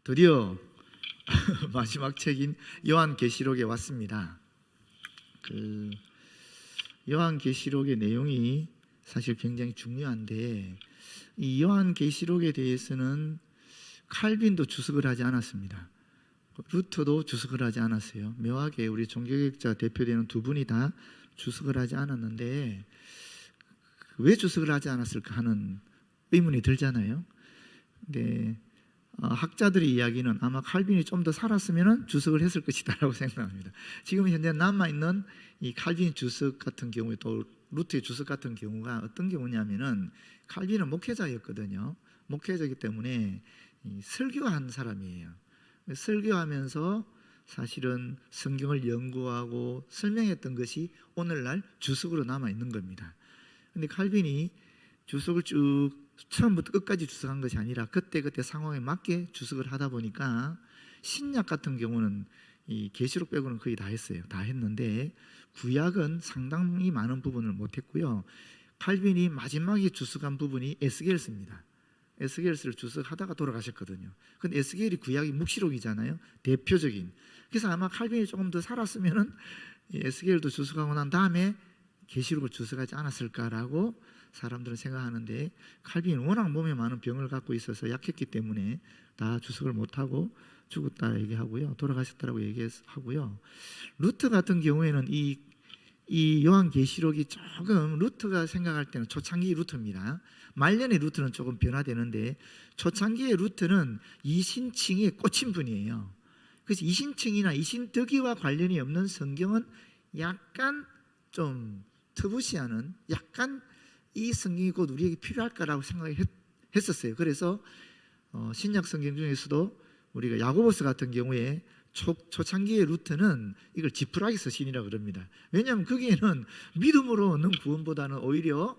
드디어 마지막 책인 요한계시록에 왔습니다. 요한계시록의 내용이 사실 굉장히 중요한데 이 요한계시록에 대해서는 칼빈도 주석을 하지 않았습니다. 루터도 주석을 하지 않았어요. 묘하게 우리 종교개혁자 대표되는 두 분이 다 주석을 하지 않았는데 왜 주석을 하지 않았을까 하는 의문이 들잖아요. 근데 학자들의 이야기는 아마 칼빈이 좀 더 살았으면 주석을 했을 것이다라고 생각합니다. 지금 현재 남아있는 이 칼빈 주석 같은 경우에 또 루트의 주석 같은 경우가 어떤 경우냐면은 칼빈은 목회자였거든요. 목회자이기 때문에 설교한 사람이에요. 설교하면서 사실은 성경을 연구하고 설명했던 것이 오늘날 주석으로 남아있는 겁니다. 근데 칼빈이 주석을 쭉 처음부터 끝까지 주석한 것이 아니라 그때그때 상황에 맞게 주석을 하다 보니까 신약 같은 경우는 이 계시록 빼고는 거의 다 했어요. 다 했는데 구약은 상당히 많은 부분을 못했고요. 칼빈이 마지막에 주석한 부분이 에스겔서입니다. 에스겔서를 주석하다가 돌아가셨거든요. 근데 에스겔이 구약이 묵시록이잖아요. 대표적인. 그래서 아마 칼빈이 조금 더 살았으면은 에스겔도 주석하고 난 다음에 계시록을 주석하지 않았을까라고 사람들은 생각하는데 칼빈은 워낙 몸에 많은 병을 갖고 있어서 약했기 때문에 다 주석을 못하고 죽었다 얘기하고요. 돌아가셨다라고 얘기하고요. 루터 같은 경우에는 이 요한계시록이 조금 루터가 생각할 때는 초창기 루터입니다. 말년의 루터는 조금 변화되는데 초창기의 루터는 이신칭에 꽂힌 분이에요. 그래서 이신칭이나 이신덕이와 관련이 없는 성경은 약간 좀 터부시하는 약간 이 성경이 곧 우리에게 필요할까라고 생각했었어요. 그래서 신약 성경 중에서도 우리가 야고보서 같은 경우에 초창기의 루터는 이걸 지푸라기 서신이라고 그럽니다. 왜냐하면 거기에는 믿음으로 얻는 구원보다는 오히려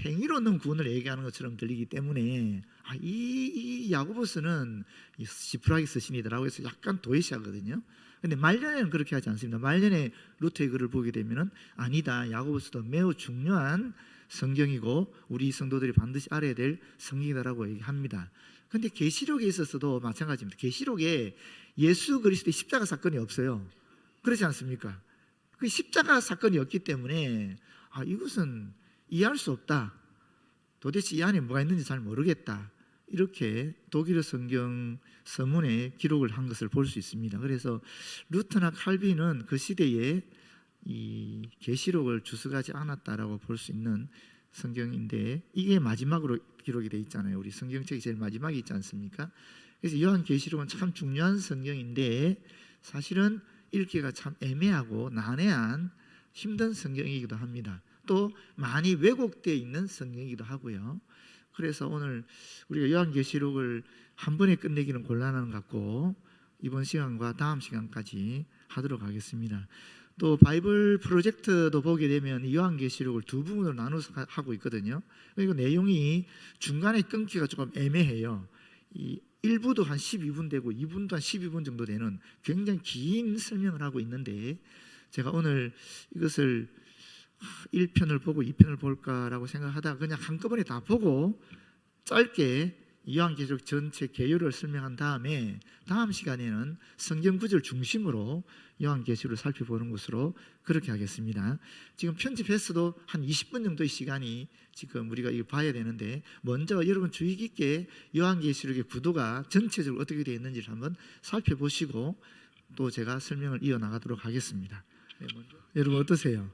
행위로 얻는 구원을 얘기하는 것처럼 들리기 때문에 이 야고보서는 지푸라기 서신이다라고 해서 약간 도외시하거든요. 근데 말년에는 그렇게 하지 않습니다. 말년에 루터의 글을 보게 되면은 아니다, 야고보서도 매우 중요한 성경이고 우리 성도들이 반드시 알아야 될 성경이다라고 얘기합니다. 근데 계시록에 있어서도 마찬가지입니다. 계시록에 예수 그리스도의 십자가 사건이 없어요. 그렇지 않습니까? 그 십자가 사건이 없기 때문에 이것은 이해할 수 없다. 도대체 이 안에 뭐가 있는지 잘 모르겠다. 이렇게 독일어 성경 서문에 기록을 한 것을 볼 수 있습니다. 그래서 루터나 칼빈은 그 시대에 이 계시록을 주석하지 않았다라고 볼 수 있는 성경인데 이게 마지막으로 기록이 되어 있잖아요. 우리 성경책이 제일 마지막에 있지 않습니까? 그래서 요한계시록은 참 중요한 성경인데 사실은 읽기가 참 애매하고 난해한 힘든 성경이기도 합니다. 또 많이 왜곡되어 있는 성경이기도 하고요. 그래서 오늘 우리가 요한계시록을 한 번에 끝내기는 곤란한 것 같고 이번 시간과 다음 시간까지 하도록 하겠습니다. 또 바이블 프로젝트도 보게 되면 이 요한계시록을 두 부분으로 나눠서 하고 있거든요. 그리고 내용이 중간에 끊기가 조금 애매해요. 이 1부도 한 12분 되고 2부도 한 12분 정도 되는 굉장히 긴 설명을 하고 있는데 제가 오늘 이것을 1편을 보고 2편을 볼까라고 생각하다가 그냥 한꺼번에 다 보고 짧게 요한계시록 전체 개요를 설명한 다음에 다음 시간에는 성경 구절 중심으로 요한계시록을 살펴보는 것으로 그렇게 하겠습니다. 지금 편집했어도 한 20분 정도의 시간이 지금 우리가 이거 봐야 되는데 먼저 여러분 주의 깊게 요한계시록의 구도가 전체적으로 어떻게 되어 있는지를 한번 살펴보시고 또 제가 설명을 이어나가도록 하겠습니다. 네, 여러분 어떠세요?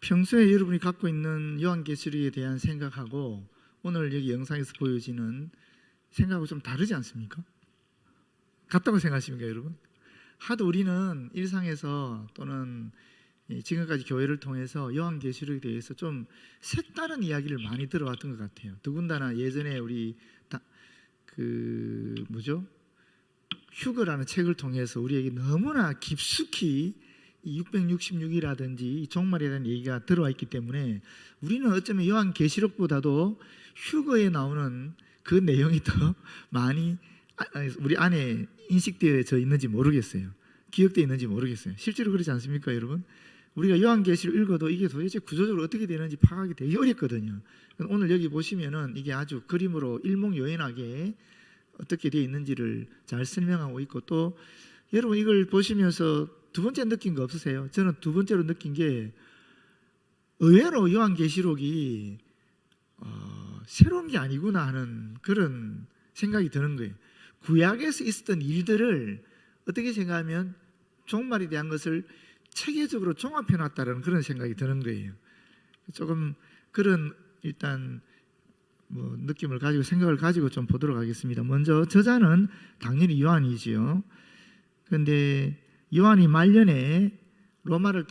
평소에 여러분이 갖고 있는 요한계시록에 대한 생각하고 오늘 여기 영상에서 보여지는 생각하고 좀 다르지 않습니까? 같다고 생각하십니까, 여러분? 하도 우리는 일상에서 또는 지금까지 교회를 통해서 요한계시록에 대해서 좀 색다른 이야기를 많이 들어왔던 것 같아요. 더군다나 예전에 우리 휴거라는 책을 통해서 우리에게 너무나 깊숙이 666이라든지 이 종말에 대한 얘기가 들어와 있기 때문에 우리는 어쩌면 요한계시록보다도 휴거에 나오는 그 내용이 더 많이 우리 안에 인식되어져 있는지 모르겠어요. 기억되어 있는지 모르겠어요. 실제로 그렇지 않습니까, 여러분? 우리가 요한계시록 읽어도 이게 도대체 구조적으로 어떻게 되는지 파악하기 되게 어렵거든요. 오늘 여기 보시면은 이게 아주 그림으로 일목요연하게 어떻게 되어 있는지를 잘 설명하고 있고, 또 여러분 이걸 보시면서 두 번째 느낀 거 없으세요? 저는 두 번째로 느낀 게 의외로 요한계시록이 새로운 게 아니구나 하는 그런 생각이 드는 거예요. 구약에서 있었던 일들을 어떻게 생각하면 종말에 대한 것을 체계적으로 종합해 놨다는 그런 생각이 드는 거예요. 조금 그런 일단 느낌을 가지고 생각을 가지고 좀 보도록 하겠습니다. 먼저 저자는 당연히 요한이지요. 그런데 요한이 말년에 로마를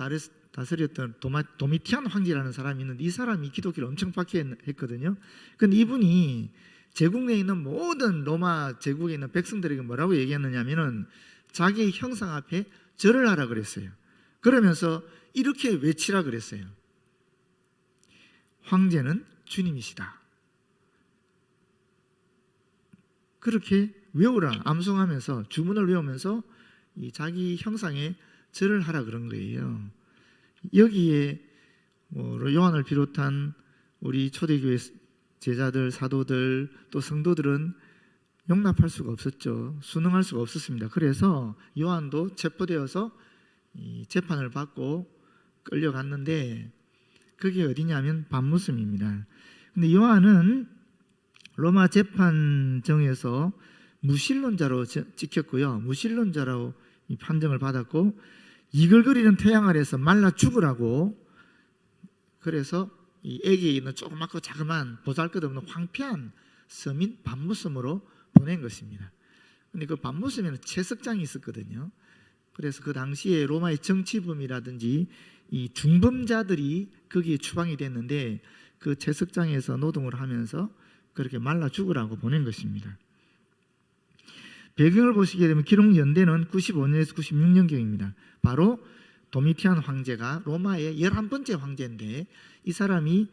다스렸던 도미티안 황제라는 사람이 있는데, 이 사람이 기독교를 엄청 박해했거든요. 그런데 이분이 제국 내에 있는 모든 로마 제국에 있는 백성들에게 뭐라고 얘기했느냐면은 자기의 형상 앞에 절을 하라 그랬어요. 그러면서 이렇게 외치라 그랬어요. 황제는 주님이시다. 그렇게 외우라, 암송하면서 주문을 외우면서 이 자기 형상에 절을 하라 그런 거예요. 여기에 요한을 비롯한 우리 초대교회 제자들, 사도들, 또 성도들은 용납할 수가 없었죠. 순응할 수가 없었습니다. 그래서 요한도 체포되어서 재판을 받고 끌려갔는데, 그게 어디냐면 반무섬입니다. 근데 요한은 로마 재판정에서 무신론자로 찍혔고요. 무신론자로 판정을 받았고, 이글거리는 태양 아래서 말라 죽으라고, 그래서 이 애기에 있는 조그맣고 자그마한 보잘것없는 황폐한 섬인 반무섬으로 보낸 것입니다. 근데 그 반무섬에는 채석장이 있었거든요. 그래서 그 당시에 로마의 정치범이라든지 이 중범자들이 거기에 추방이 됐는데, 그 채석장에서 노동을 하면서 그렇게 말라 죽으라고 보낸 것입니다. 배경을 보시게 되면 기록 연대는 95년에서 96년경입니다. 바로 도미티안 황제가 로마의 11번째 황제인데, 이 사람이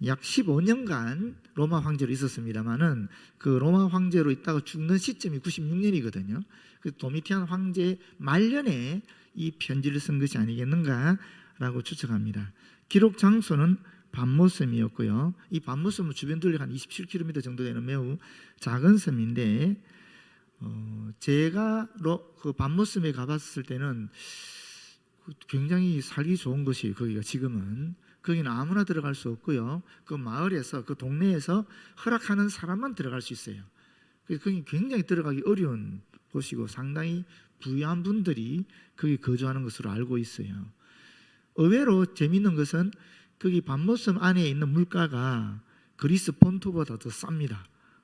약 15년간 로마 황제로 있었습니다만은 그 로마 황제로 있다가 죽는 시점이 96년이거든요. 그래서 도미티안 황제 말년에 이 편지를 쓴 것이 아니겠는가라고 추측합니다. 기록 장소는 반모섬이었고요. 이 반모섬은 주변 둘레가 한 27km 정도 되는 매우 작은 섬인데, 제가 그 반모섬에 가봤을 때는 굉장히 살기 좋은 곳이에요. 거기가 지금은. 거기는 아무나 들어갈 수 없고요. 그 마을에서, 그 동네에서 허락하는 사람만 들어갈 수 있어요. 그래서 거기 굉장히 들어가기 어려운 곳이고, 상당히 부유한 분들이 거기 거주하는 것으로 알고 있어요. 의외로 재미있는 것은 거기 반모섬 안에 있는 물가가 그리스 본토보다 더 쌉니다.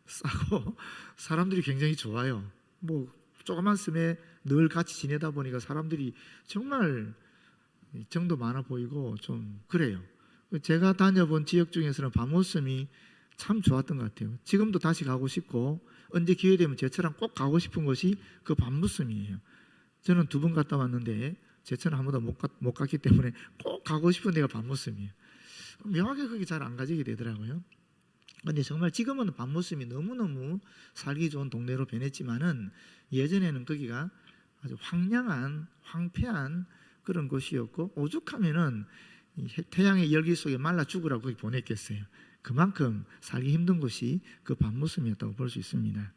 싸고 사람들이 굉장히 좋아요. 조그만 섬에 늘 같이 지내다 보니까 사람들이 정말 정도 많아 보이고 좀 그래요. 제가 다녀본 지역 중에서는 반모섬이 참 좋았던 것 같아요. 지금도 다시 가고 싶고, 언제 기회 되면 제처럼 꼭 가고 싶은 곳이 그 반모섬이에요. 저는 2번 갔다 왔는데 제처럼 한 번도 못 갔기 때문에 꼭 가고 싶은 데가 반모섬이에요. 묘하게 거기 잘 안 가지게 되더라고요. 근데 정말 지금은 반모섬이 너무너무 살기 좋은 동네로 변했지만은, 예전에는 거기가 아주 황량한, 황폐한 그런 곳이었고, 오죽하면은 태양의 열기 속에 말라 죽으라고 거기 보냈겠어요. 그만큼 살기 힘든 곳이 그 반모섬이었다고 볼 수 있습니다.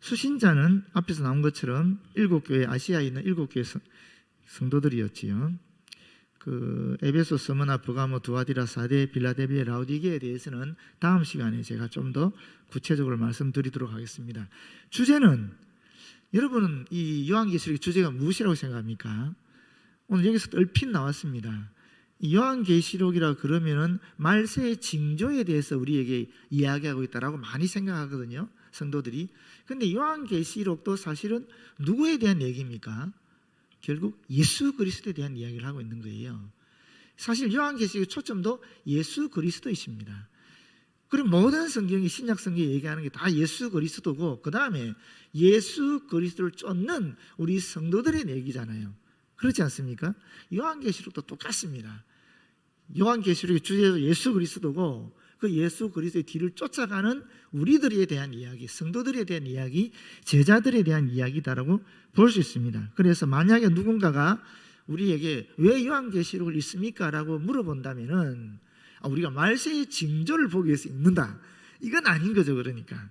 수신자는 앞에서 나온 것처럼 7교회, 아시아에 있는 7교회 성도들이었지요. 그 에베소, 스무나, 버가모, 두아디라, 사데, 빌라델비아, 라오디게에 대해서는 다음 시간에 제가 좀 더 구체적으로 말씀드리도록 하겠습니다. 주제는, 여러분은 이 요한계시록의 주제가 무엇이라고 생각합니까? 오늘 여기서 얼핏 나왔습니다. 이 요한계시록이라 그러면은 말세의 징조에 대해서 우리에게 이야기하고 있다라고 많이 생각하거든요, 성도들이. 근데 요한계시록도 사실은 누구에 대한 얘기입니까? 결국 예수 그리스도에 대한 이야기를 하고 있는 거예요. 사실 요한계시록의 초점도 예수 그리스도이십니다. 그리고 모든 성경이, 신약 성경이 얘기하는 게 다 예수 그리스도고, 그 다음에 예수 그리스도를 쫓는 우리 성도들의 얘기잖아요. 그렇지 않습니까? 요한계시록도 똑같습니다. 요한계시록의 주제도 예수 그리스도고, 그 예수 그리스도의 뒤를 쫓아가는 우리들에 대한 이야기, 성도들에 대한 이야기, 제자들에 대한 이야기다라고 볼 수 있습니다. 그래서 만약에 누군가가 우리에게 왜 요한계시록을 읽습니까? 라고 물어본다면은 우리가 말세의 징조를 보기 위해서 읽는다, 이건 아닌 거죠. 그러니까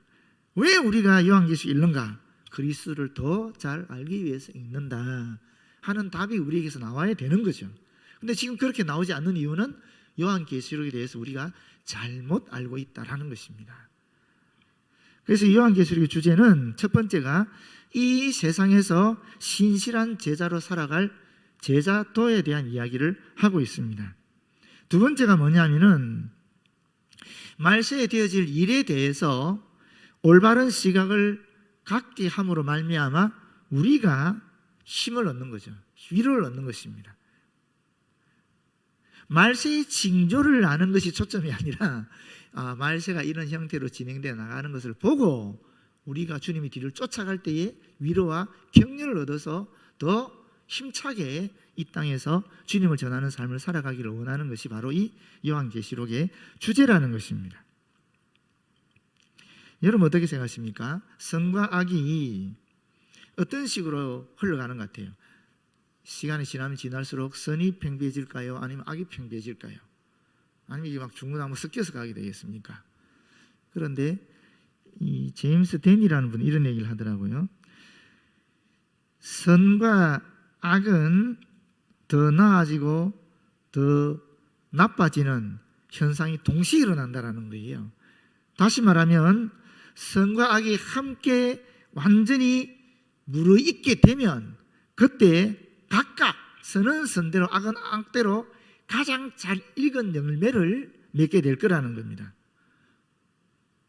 왜 우리가 요한계시록 읽는가? 그리스도를 더 잘 알기 위해서 읽는다 하는 답이 우리에게서 나와야 되는 거죠. 근데 지금 그렇게 나오지 않는 이유는 요한계시록에 대해서 우리가 잘못 알고 있다라는 것입니다. 그래서 요한계시록의 주제는 첫 번째가 이 세상에서 신실한 제자로 살아갈 제자도에 대한 이야기를 하고 있습니다. 두 번째가 뭐냐면은 말세에 되어질 일에 대해서 올바른 시각을 갖게 함으로 말미암아 우리가 힘을 얻는 거죠. 위로를 얻는 것입니다. 말세의 징조를 아는 것이 초점이 아니라 말세가 이런 형태로 진행되어 나가는 것을 보고 우리가 주님의 뒤를 쫓아갈 때에 위로와 격려를 얻어서 더 힘차게 이 땅에서 주님을 전하는 삶을 살아가기를 원하는 것이 바로 이 요한계시록의 주제라는 것입니다. 여러분 어떻게 생각하십니까? 선과 악이 어떤 식으로 흘러가는 것 같아요? 시간이 지나면 지날수록 선이 팽배해질까요? 아니면 악이 팽배해질까요? 아니면 이게 막 중구나무 섞여서 가게 되겠습니까? 그런데 이 제임스 댄이라는 분이 이런 얘기를 하더라고요. 선과 악은 더 나아지고 더 나빠지는 현상이 동시에 일어난다는 거예요. 다시 말하면 선과 악이 함께 완전히 무르익게 되면 그때 각각 선은 선대로 악은 악대로 가장 잘 익은 열매를 맺게 될 거라는 겁니다.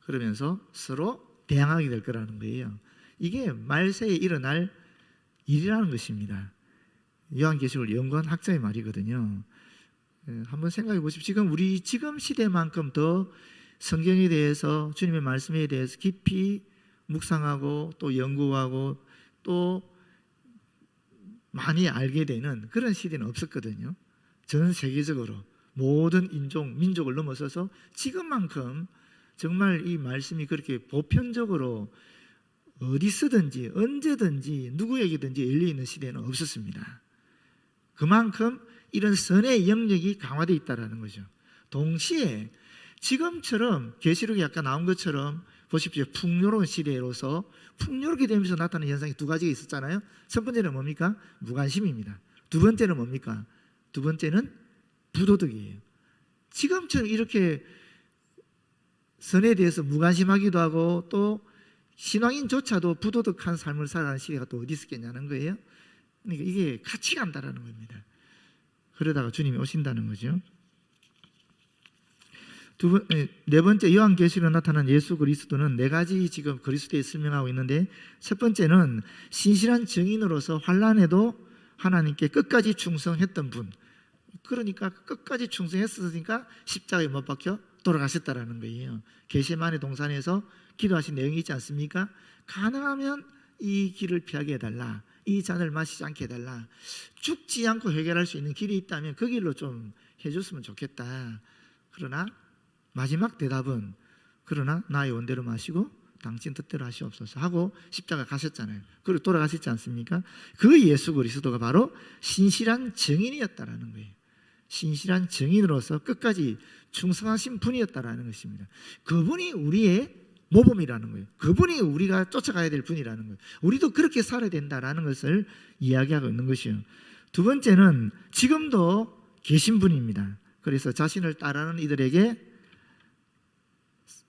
그러면서 서로 대항하게 될 거라는 거예요. 이게 말세에 일어날 일이라는 것입니다. 요한계시록을 연구한 학자의 말이거든요. 한번 생각해 보십시오. 우리 지금 시대만큼 더 성경에 대해서 주님의 말씀에 대해서 깊이 묵상하고 또 연구하고 또 많이 알게 되는 그런 시대는 없었거든요. 전 세계적으로 모든 인종, 민족을 넘어서서 지금만큼 정말 이 말씀이 그렇게 보편적으로 어디서든지 언제든지 누구에게든지 열려있는 시대는 없었습니다. 그만큼 이런 선의 영역이 강화되어 있다는 거죠. 동시에 지금처럼 계시록에 아까 나온 것처럼 보십시오. 풍요로운 시대로서 풍요롭게 되면서 나타나는 현상이 두 가지가 있었잖아요. 첫 번째는 뭡니까? 무관심입니다. 두 번째는 뭡니까? 두 번째는 부도덕이에요. 지금처럼 이렇게 선에 대해서 무관심하기도 하고 또 신앙인조차도 부도덕한 삶을 살아가는 시대가 또 어디 있었겠냐는 거예요. 그러니까 이게 같이 간다는 겁니다. 그러다가 주님이 오신다는 거죠. 네 번째 요한계시록에 나타난 예수 그리스도는 네 가지 지금 그리스도에 설명하고 있는데 첫 번째는 신실한 증인으로서 환난에도 하나님께 끝까지 충성했던 분. 그러니까 끝까지 충성했으니까 십자가에 못 박혀 돌아가셨다라는 거예요. 겟세마네 동산에서 기도하신 내용이 있지 않습니까? 가능하면 이 길을 피하게 해달라. 이 잔을 마시지 않게 해달라. 죽지 않고 해결할 수 있는 길이 있다면 그 길로 좀 해줬으면 좋겠다. 그러나 마지막 대답은 그러나 나의 원대로 마시고 당신 뜻대로 하시옵소서 하고 십자가 가셨잖아요. 그리고 돌아가셨지 않습니까? 그 예수 그리스도가 바로 신실한 증인이었다라는 거예요. 신실한 증인으로서 끝까지 충성하신 분이었다라는 것입니다. 그분이 우리의 모범이라는 거예요. 그분이 우리가 쫓아가야 될 분이라는 거예요. 우리도 그렇게 살아야 된다라는 것을 이야기하고 있는 것이요. 두 번째는 지금도 계신 분입니다. 그래서 자신을 따르는 이들에게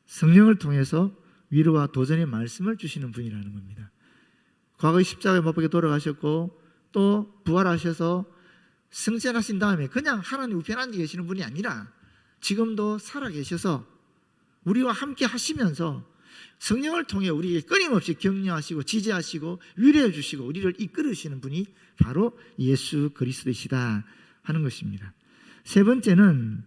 성령을 통해서 위로와 도전의 말씀을 주시는 분이라는 겁니다. 과거에 십자가에 못 박혀 돌아가셨고 또 부활하셔서 승천하신 다음에 그냥 하나님 우편에 앉아 계시는 분이 아니라 지금도 살아계셔서 우리와 함께 하시면서 성령을 통해 우리에게 끊임없이 격려하시고 지지하시고 위로해 주시고 우리를 이끌으시는 분이 바로 예수 그리스도이시다 하는 것입니다. 세 번째는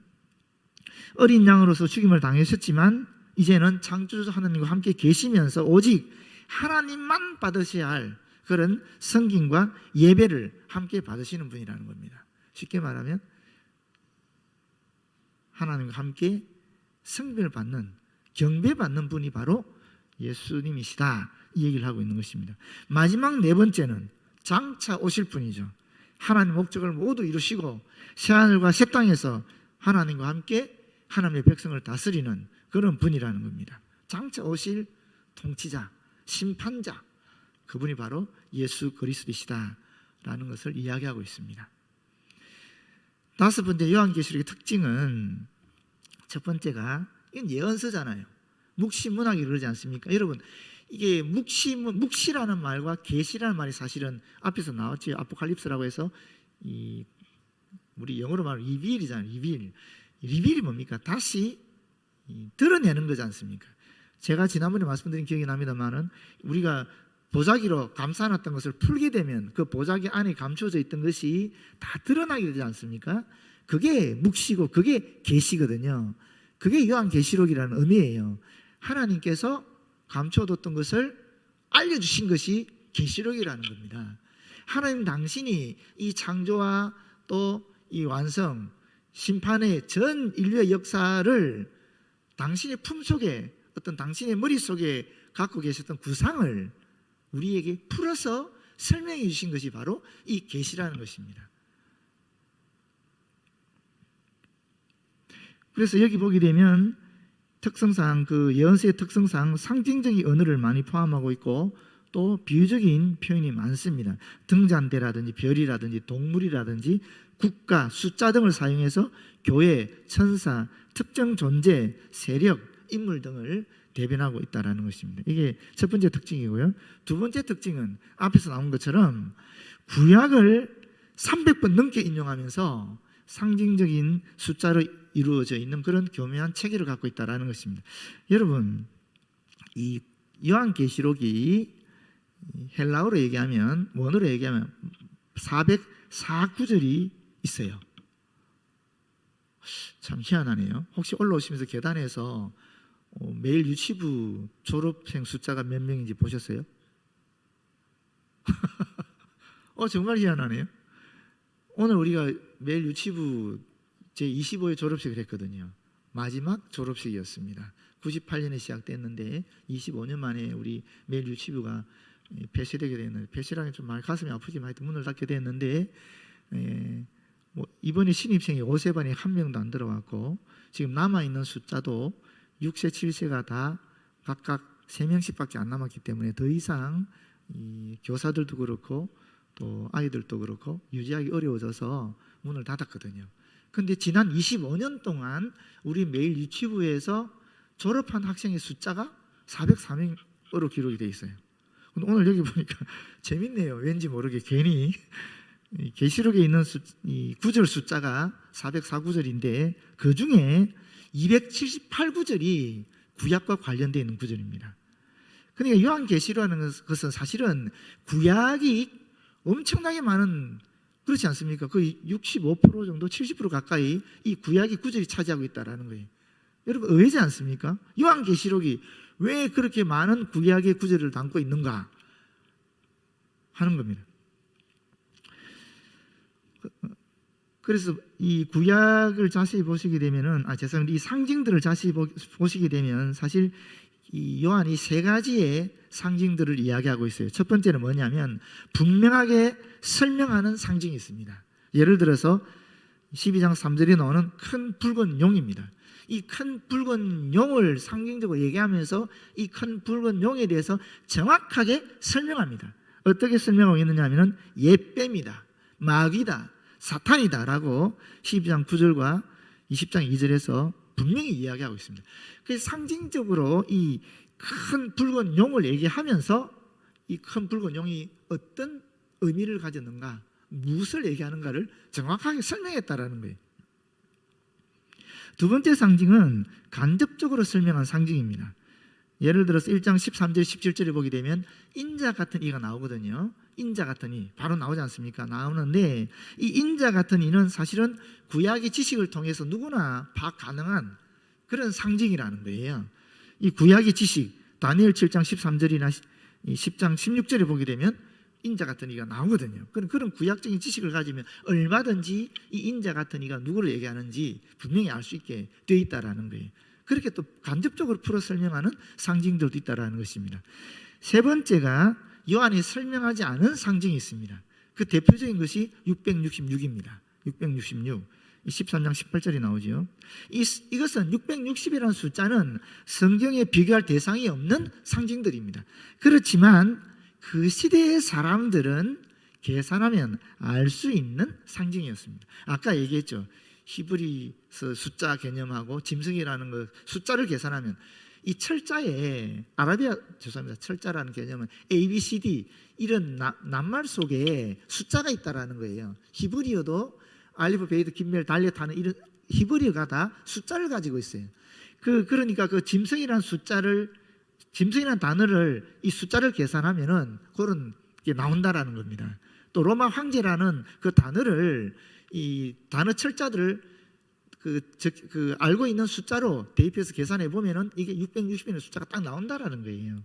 어린 양으로서 죽임을 당하셨지만 이제는 창조주 하나님과 함께 계시면서 오직 하나님만 받으셔야 할 그런 성김과 예배를 함께 받으시는 분이라는 겁니다. 쉽게 말하면 하나님과 함께 성배를 받는 경배받는 분이 바로 예수님이시다 이 얘기를 하고 있는 것입니다. 마지막 네 번째는 장차 오실 분이죠. 하나님의 목적을 모두 이루시고 새하늘과 새 땅에서 하나님과 함께 하나님의 백성을 다스리는 그런 분이라는 겁니다. 장차 오실 통치자, 심판자, 그분이 바로 예수 그리스도이시다라는 것을 이야기하고 있습니다. 다섯 번째 요한계시록의 특징은, 첫 번째가 이건 예언서잖아요. 묵시문학이 그러지 않습니까? 여러분, 이게 묵시라는 말과 계시라는 말이 사실은 앞에서 나왔죠. 아포칼립스라고 해서 우리 영어로 말하면 리빌이잖아요. 리빌이 뭡니까? 다시 드러내는 거지 않습니까? 제가 지난번에 말씀드린 기억이 납니다만은, 우리가 보자기로 감싸놨던 것을 풀게 되면 그 보자기 안에 감춰져 있던 것이 다 드러나게 되지 않습니까? 그게 묵시고 그게 계시거든요. 그게 요한계시록이라는 의미예요. 하나님께서 감춰뒀던 것을 알려주신 것이 계시록이라는 겁니다. 하나님 당신이 이 창조와 또 이 완성, 심판의 전 인류의 역사를 당신의 품속에, 어떤 당신의 머릿속에 갖고 계셨던 구상을 우리에게 풀어서 설명해 주신 것이 바로 이 계시라는 것입니다. 그래서 여기 보게 되면 특성상, 그 예언서의 특성상 상징적인 언어를 많이 포함하고 있고 또 비유적인 표현이 많습니다. 등잔대라든지 별이라든지 동물이라든지 국가, 숫자 등을 사용해서 교회, 천사, 특정 존재, 세력, 인물 등을 대변하고 있다는 것입니다. 이게 첫 번째 특징이고요. 두 번째 특징은 앞에서 나온 것처럼 구약을 300번 넘게 인용하면서 상징적인 숫자로 이루어져 있는 그런 교묘한 체계를 갖고 있다는 것입니다. 여러분, 이 요한계시록이 헬라어로 얘기하면, 원어로 얘기하면 404구절이 있어요. 참 희한하네요. 혹시 올라오시면서 계단에서 매일 유치부 졸업생 숫자가 몇 명인지 보셨어요? 정말 희한하네요. 오늘 우리가 매일 유치부 제25회 졸업식을 했거든요. 마지막 졸업식이었습니다. 98년에 시작됐는데 25년 만에 우리 매일 유치부가 폐쇄되게 됐는데, 폐쇄라는 좀 많이 가슴이 아프지만 하여튼 문을 닫게 됐는데, 이번에 신입생이 5세반에 한 명도 안 들어왔고, 지금 남아있는 숫자도 6세, 7세가 다 각각 3명씩밖에 안 남았기 때문에 더 이상 이 교사들도 그렇고 또 아이들도 그렇고 유지하기 어려워져서 문을 닫았거든요. 그런데 지난 25년 동안 우리 매일 유치부에서 졸업한 학생의 숫자가 404명으로 기록이 되어 있어요. 오늘 여기 보니까 재밌네요. 왠지 모르게 괜히 계시록에 있는 이 구절 숫자가 404구절인데 그 중에 278구절이 구약과 관련되어 있는 구절입니다. 그러니까 요한계시라는 것은 사실은 구약이 엄청나게 많은, 그렇지 않습니까? 거의 65% 정도, 70% 가까이 이 구약의 구절이 차지하고 있다는 거예요. 여러분, 의외지 않습니까? 요한계시록이 왜 그렇게 많은 구약의 구절을 담고 있는가 하는 겁니다. 그래서 이 구약을 자세히 보시게 되면은, 죄송합니다. 이 상징들을 자세히 보시게 되면 사실 이 요한이 세 가지의 상징들을 이야기하고 있어요. 첫 번째는 뭐냐면 분명하게 설명하는 상징이 있습니다. 예를 들어서 12장 3절에 나오는 큰 붉은 용입니다. 이 큰 붉은 용을 상징적으로 얘기하면서 이 큰 붉은 용에 대해서 정확하게 설명합니다. 어떻게 설명하고 있느냐 하면 옛뱀이다, 마귀다, 사탄이다 라고 12장 9절과 20장 2절에서 분명히 이야기하고 있습니다. 그래서 상징적으로 이 큰 붉은 용을 얘기하면서 이 큰 붉은 용이 어떤 의미를 가졌는가, 무엇을 얘기하는가를 정확하게 설명했다라는 거예요. 두 번째 상징은 간접적으로 설명한 상징입니다. 예를 들어서 1장 13절 17절에 보게 되면 인자 같은 이가 나오거든요. 인자 같은 이 바로 나오지 않습니까? 나오는데 이 인자 같은 이는 사실은 구약의 지식을 통해서 누구나 파악 가능한 그런 상징이라는 거예요. 이 구약의 지식, 다니엘 7장 13절이나 10장 16절에 보게 되면 인자 같은 이가 나오거든요. 그런 구약적인 지식을 가지면 얼마든지 이 인자 같은 이가 누구를 얘기하는지 분명히 알 수 있게 되어 있다는 거예요. 그렇게 또 간접적으로 풀어 설명하는 상징들도 있다는 것입니다. 세 번째가 요한이 설명하지 않은 상징이 있습니다. 그 대표적인 것이 666입니다. 666. 13장 18절이 나오죠. 이것은 660이라는 숫자는 성경에 비교할 대상이 없는 상징들입니다. 그렇지만 그 시대의 사람들은 계산하면 알 수 있는 상징이었습니다. 아까 얘기했죠. 히브리서 숫자 개념하고 짐승이라는 거 숫자를 계산하면 이 철자에 철자라는 개념은 A, B, C, D 이런 낱말 속에 숫자가 있다라는 거예요. 히브리어도 알리프, 베이드, 김멜, 달렛 하는 이런 히브리어가 다 숫자를 가지고 있어요. 그러니까 그 짐승이라는 단어를 이 숫자를 계산하면은 그런 게 나온다라는 겁니다. 또 로마 황제라는 그 단어를 이 단어 철자들을 알고 있는 숫자로 대입해서 계산해 보면은 이게 660이라는 숫자가 딱 나온다라는 거예요.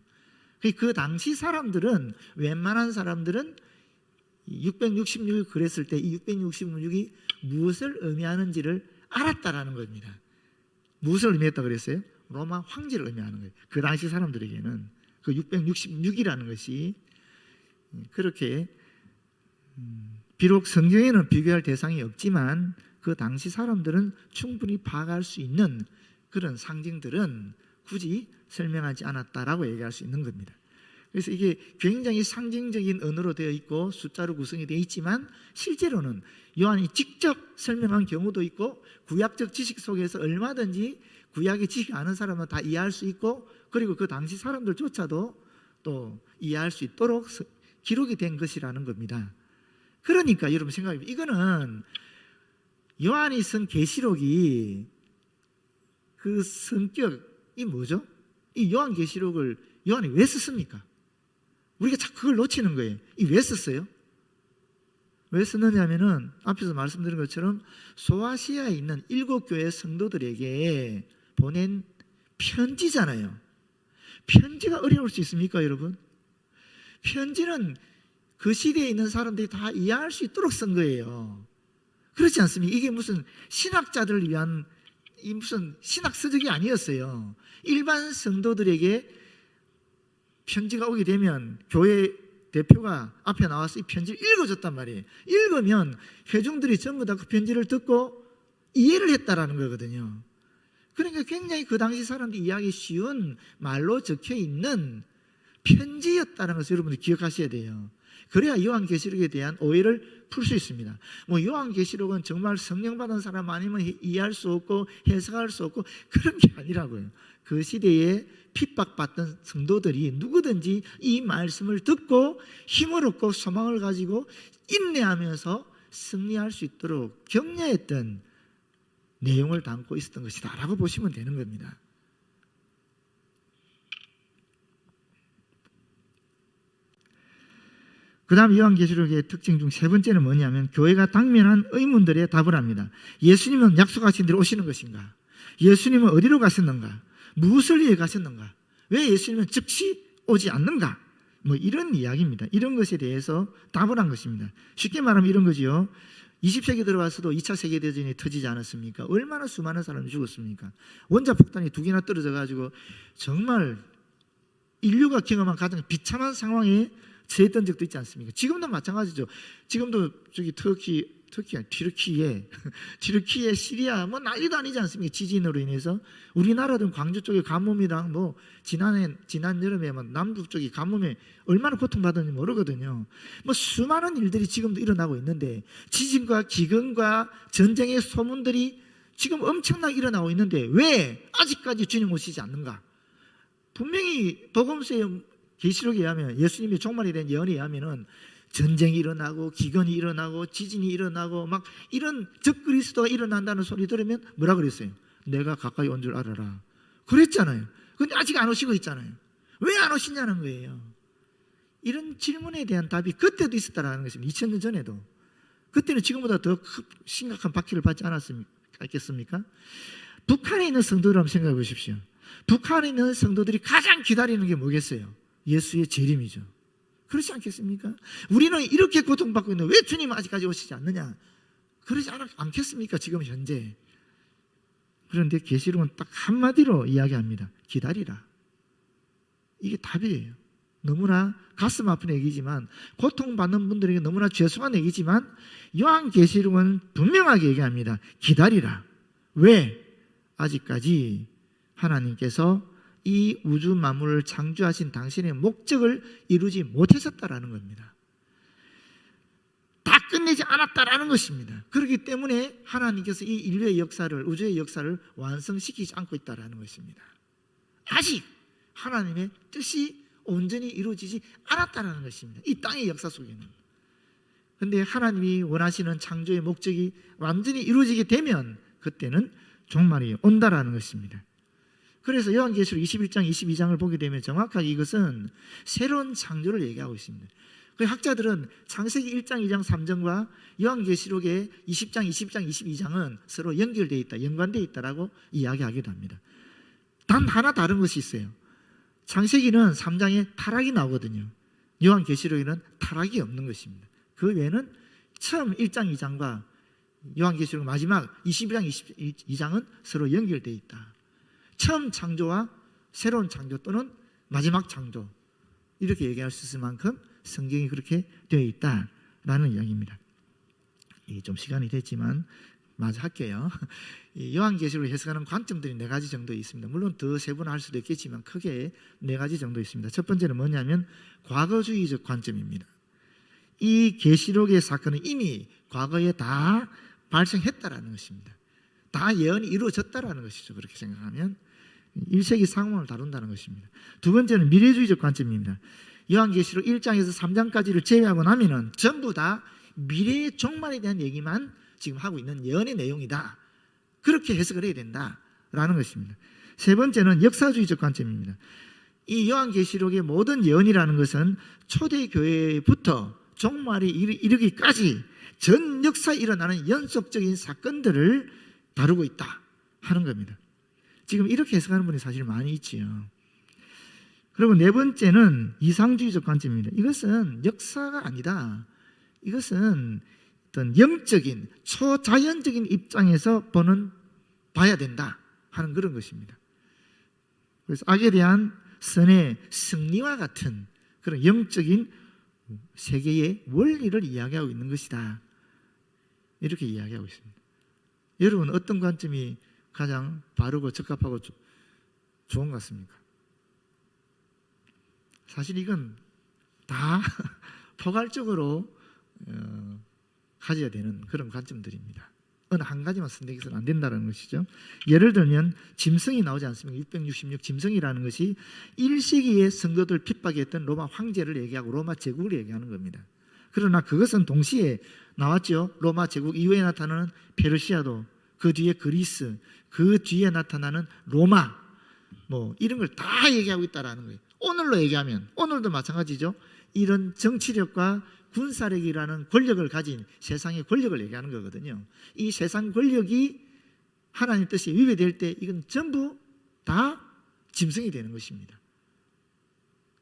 그 당시 사람들은 웬만한 사람들은 666을 그랬을 때 이 666이 무엇을 의미하는지를 알았다라는 겁니다. 무엇을 의미했다 그랬어요? 로마 황제를 의미하는 거예요. 그 당시 사람들에게는 그 666이라는 것이 그렇게 비록 성경에는 비교할 대상이 없지만 그 당시 사람들은 충분히 파악할 수 있는 그런 상징들은 굳이 설명하지 않았다라고 얘기할 수 있는 겁니다. 그래서 이게 굉장히 상징적인 언어로 되어 있고 숫자로 구성이 되어 있지만 실제로는 요한이 직접 설명한 경우도 있고 구약적 지식 속에서 얼마든지 구약의 지식 아는 사람은 다 이해할 수 있고 그리고 그 당시 사람들조차도 또 이해할 수 있도록 기록이 된 것이라는 겁니다. 그러니까 여러분 생각해 보면 이거는 요한이 쓴 계시록이 그 성격이 뭐죠? 이 요한계시록을 요한이 왜 썼습니까? 우리가 자꾸 그걸 놓치는 거예요. 이 왜 썼어요? 왜 썼느냐면은 앞에서 말씀드린 것처럼 소아시아에 있는 7교회 성도들에게 보낸 편지잖아요. 편지가 어려울 수 있습니까, 여러분? 편지는 그 시대에 있는 사람들이 다 이해할 수 있도록 쓴 거예요. 그렇지 않습니까? 이게 무슨 신학자들을 위한 무슨 신학 서적이 아니었어요. 일반 성도들에게 편지가 오게 되면 교회 대표가 앞에 나와서 이 편지를 읽어줬단 말이에요. 읽으면 회중들이 전부 다 그 편지를 듣고 이해를 했다라는 거거든요. 그러니까 굉장히 그 당시 사람들이 이해하기 쉬운 말로 적혀 있는 편지였다는 것을 여러분들이 기억하셔야 돼요. 그래야 요한계시록에 대한 오해를 풀 수 있습니다. 요한계시록은 정말 성령 받은 사람 아니면 이해할 수 없고 해석할 수 없고 그런 게 아니라고요. 그 시대에 핍박받던 성도들이 누구든지 이 말씀을 듣고 힘을 얻고 소망을 가지고 인내하면서 승리할 수 있도록 격려했던 내용을 담고 있었던 것이다 라고 보시면 되는 겁니다. 그 다음 요한계시록의 특징 중 세 번째는 뭐냐면 교회가 당면한 의문들에 답을 합니다. 예수님은 약속하신 대로 오시는 것인가? 예수님은 어디로 가셨는가? 무엇을 위해 가셨는가? 왜 예수님은 즉시 오지 않는가? 이런 이야기입니다. 이런 것에 대해서 답을 한 것입니다. 쉽게 말하면 이런 거지요. 20세기 들어와서도 2차 세계대전이 터지지 않았습니까? 얼마나 수많은 사람이 죽었습니까? 원자폭탄이 2개나 떨어져가지고 정말 인류가 경험한 가장 비참한 상황에 처했던 적도 있지 않습니까? 지금도 마찬가지죠. 지금도 저기 튀르키예, 시리아 난리도 아니지 않습니까? 지진으로 인해서 우리나라든 광주 쪽에 가뭄이랑 지난 여름에 남부 쪽이 가뭄에 얼마나 고통받았는지 모르거든요. 수많은 일들이 지금도 일어나고 있는데 지진과 기근과 전쟁의 소문들이 지금 엄청나게 일어나고 있는데 왜 아직까지 주님 오시지 않는가? 분명히 복음서에 계시록에 의하면 예수님의 종말에 대한 예언에 의하면은 전쟁이 일어나고 기근이 일어나고 지진이 일어나고 이런 적그리스도가 일어난다는 소리 들으면 뭐라 그랬어요? 내가 가까이 온 줄 알아라 그랬잖아요. 근데 아직 안 오시고 있잖아요. 왜 안 오시냐는 거예요. 이런 질문에 대한 답이 그때도 있었다라는 것입니다. 2000년 전에도. 그때는 지금보다 더 심각한 박해를 받지 않았겠습니까? 북한에 있는 성도들 한번 생각해 보십시오. 북한에 있는 성도들이 가장 기다리는 게 뭐겠어요? 예수의 재림이죠. 그렇지 않겠습니까? 우리는 이렇게 고통받고 있는데 왜 주님 아직까지 오시지 않느냐? 그러지 않겠습니까? 지금 현재. 그런데 계시록은 딱 한마디로 이야기합니다. 기다리라. 이게 답이에요. 너무나 가슴 아픈 얘기지만, 고통받는 분들에게 너무나 죄송한 얘기지만, 요한계시록은 분명하게 얘기합니다. 기다리라. 왜? 아직까지 하나님께서 이 우주 만물을 창조하신 당신의 목적을 이루지 못하셨다라는 겁니다. 다 끝내지 않았다라는 것입니다. 그렇기 때문에 하나님께서 이 인류의 역사를, 우주의 역사를 완성시키지 않고 있다라는 것입니다. 아직 하나님의 뜻이 온전히 이루어지지 않았다라는 것입니다. 이 땅의 역사 속에는. 그런데 하나님이 원하시는 창조의 목적이 완전히 이루어지게 되면 그때는 종말이 온다라는 것입니다. 그래서 요한계시록 21장, 22장을 보게 되면 정확하게 이것은 새로운 창조를 얘기하고 있습니다. 학자들은 창세기 1장, 2장, 3장과 요한계시록의 20장, 20장, 22장은 서로 연결되어 있다, 연관되어 있다라고 이야기하기도 합니다. 단 하나 다른 것이 있어요. 창세기는 3장에 타락이 나오거든요. 요한계시록에는 타락이 없는 것입니다. 그 외에는 처음 1장, 2장과 요한계시록 마지막 22장, 22장은 서로 연결되어 있다. 처음 창조와 새로운 창조 또는 마지막 창조, 이렇게 얘기할 수 있을 만큼 성경이 그렇게 되어 있다라는 이야기입니다. 이게 좀 시간이 됐지만 마저 할게요. 요한계시록을 해석하는 관점들이 4가지 정도 있습니다. 물론 더 세분화할 수도 있겠지만 크게 4가지 정도 있습니다. 첫 번째는 뭐냐면 과거주의적 관점입니다. 이 계시록의 사건은 이미 과거에 다 발생했다라는 것입니다. 다 예언이 이루어졌다라는 것이죠. 그렇게 생각하면 1세기 상황을 다룬다는 것입니다. 두 번째는 미래주의적 관점입니다. 요한계시록 1장에서 3장까지를 제외하고 나면은 전부 다 미래의 종말에 대한 얘기만 지금 하고 있는 예언의 내용이다. 그렇게 해석을 해야 된다라는 것입니다. 세 번째는 역사주의적 관점입니다. 이 요한계시록의 모든 예언이라는 것은 초대교회부터 종말이 이르기까지 전 역사에 일어나는 연속적인 사건들을 다루고 있다 하는 겁니다. 지금 이렇게 해석하는 분이 사실 많이 있지요. 그리고 네 번째는 이상주의적 관점입니다. 이것은 역사가 아니다. 이것은 어떤 영적인 초자연적인 입장에서 봐야 된다 하는 그런 것입니다. 그래서 악에 대한 선의 승리와 같은 그런 영적인 세계의 원리를 이야기하고 있는 것이다. 이렇게 이야기하고 있습니다. 여러분 어떤 관점이 가장 바르고 적합하고 좋은 것 같습니까? 사실 이건 다 포괄적으로 가져야 되는 그런 관점들입니다. 어느 한 가지만 선택해서는 안 된다는 것이죠. 예를 들면 짐승이 나오지 않습니까? 666 짐승이라는 것이 1세기의 성도들 핍박했던 로마 황제를 얘기하고 로마 제국을 얘기하는 겁니다. 그러나 그것은 동시에 나왔죠. 로마 제국 이후에 나타나는 페르시아도, 그 뒤에 그리스, 그 뒤에 나타나는 로마, 이런 걸 다 얘기하고 있다라는 거예요. 오늘로 얘기하면 오늘도 마찬가지죠. 이런 정치력과 군사력이라는 권력을 가진 세상의 권력을 얘기하는 거거든요. 이 세상 권력이 하나님 뜻이 위배될 때 이건 전부 다 짐승이 되는 것입니다.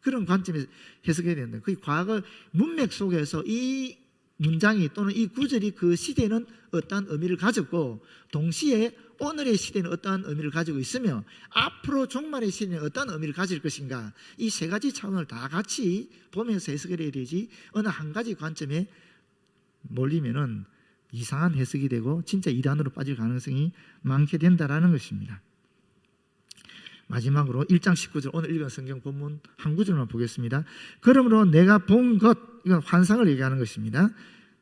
그런 관점에서 해석해야 된다. 그 과거 문맥 속에서 이 문장이 또는 이 구절이 그 시대는 어떠한 의미를 가졌고 동시에 오늘의 시대는 어떠한 의미를 가지고 있으며 앞으로 종말의 시대는 어떠한 의미를 가질 것인가, 이 세 가지 차원을 다 같이 보면서 해석을 해야 되지 어느 한 가지 관점에 몰리면은 이상한 해석이 되고 진짜 이단으로 빠질 가능성이 많게 된다라는 것입니다. 마지막으로 1장 19절 오늘 읽은 성경 본문 한 구절만 보겠습니다. 그러므로 내가 본 것, 이건 환상을 얘기하는 것입니다.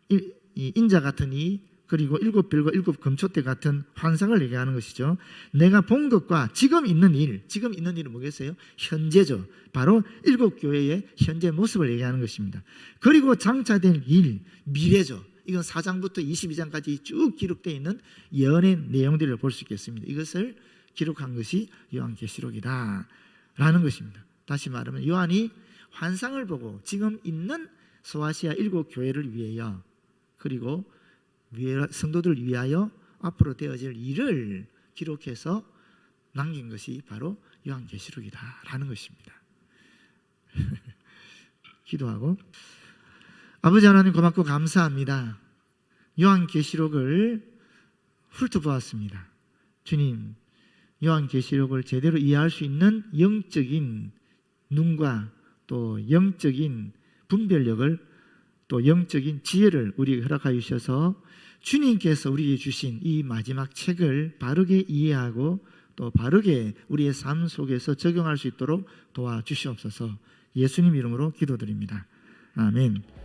이 인자 같은 이 그리고 7별과 7금초대 같은 환상을 얘기하는 것이죠. 내가 본 것과 지금 있는 일은 뭐겠어요? 현재죠. 바로 7교회의 현재 모습을 얘기하는 것입니다. 그리고 장차될 일, 미래죠. 이건 4장부터 22장까지 쭉 기록되어 있는 예언의 내용들을 볼 수 있겠습니다. 이것을 기록한 것이 요한계시록이다 라는 것입니다. 다시 말하면 요한이 환상을 보고 지금 있는 소아시아 7교회를 위하여 그리고 성도들을 위하여 앞으로 되어질 일을 기록해서 남긴 것이 바로 요한계시록이다 라는 것입니다. 기도하고, 아버지 하나님 고맙고 감사합니다. 요한계시록을 훑어보았습니다. 주님, 요한계시록을 제대로 이해할 수 있는 영적인 눈과 또 영적인 분별력을 또 영적인 지혜를 우리에게 허락하여 주셔서 주님께서 우리에게 주신 이 마지막 책을 바르게 이해하고 또 바르게 우리의 삶 속에서 적용할 수 있도록 도와주시옵소서. 예수님 이름으로 기도드립니다. 아멘.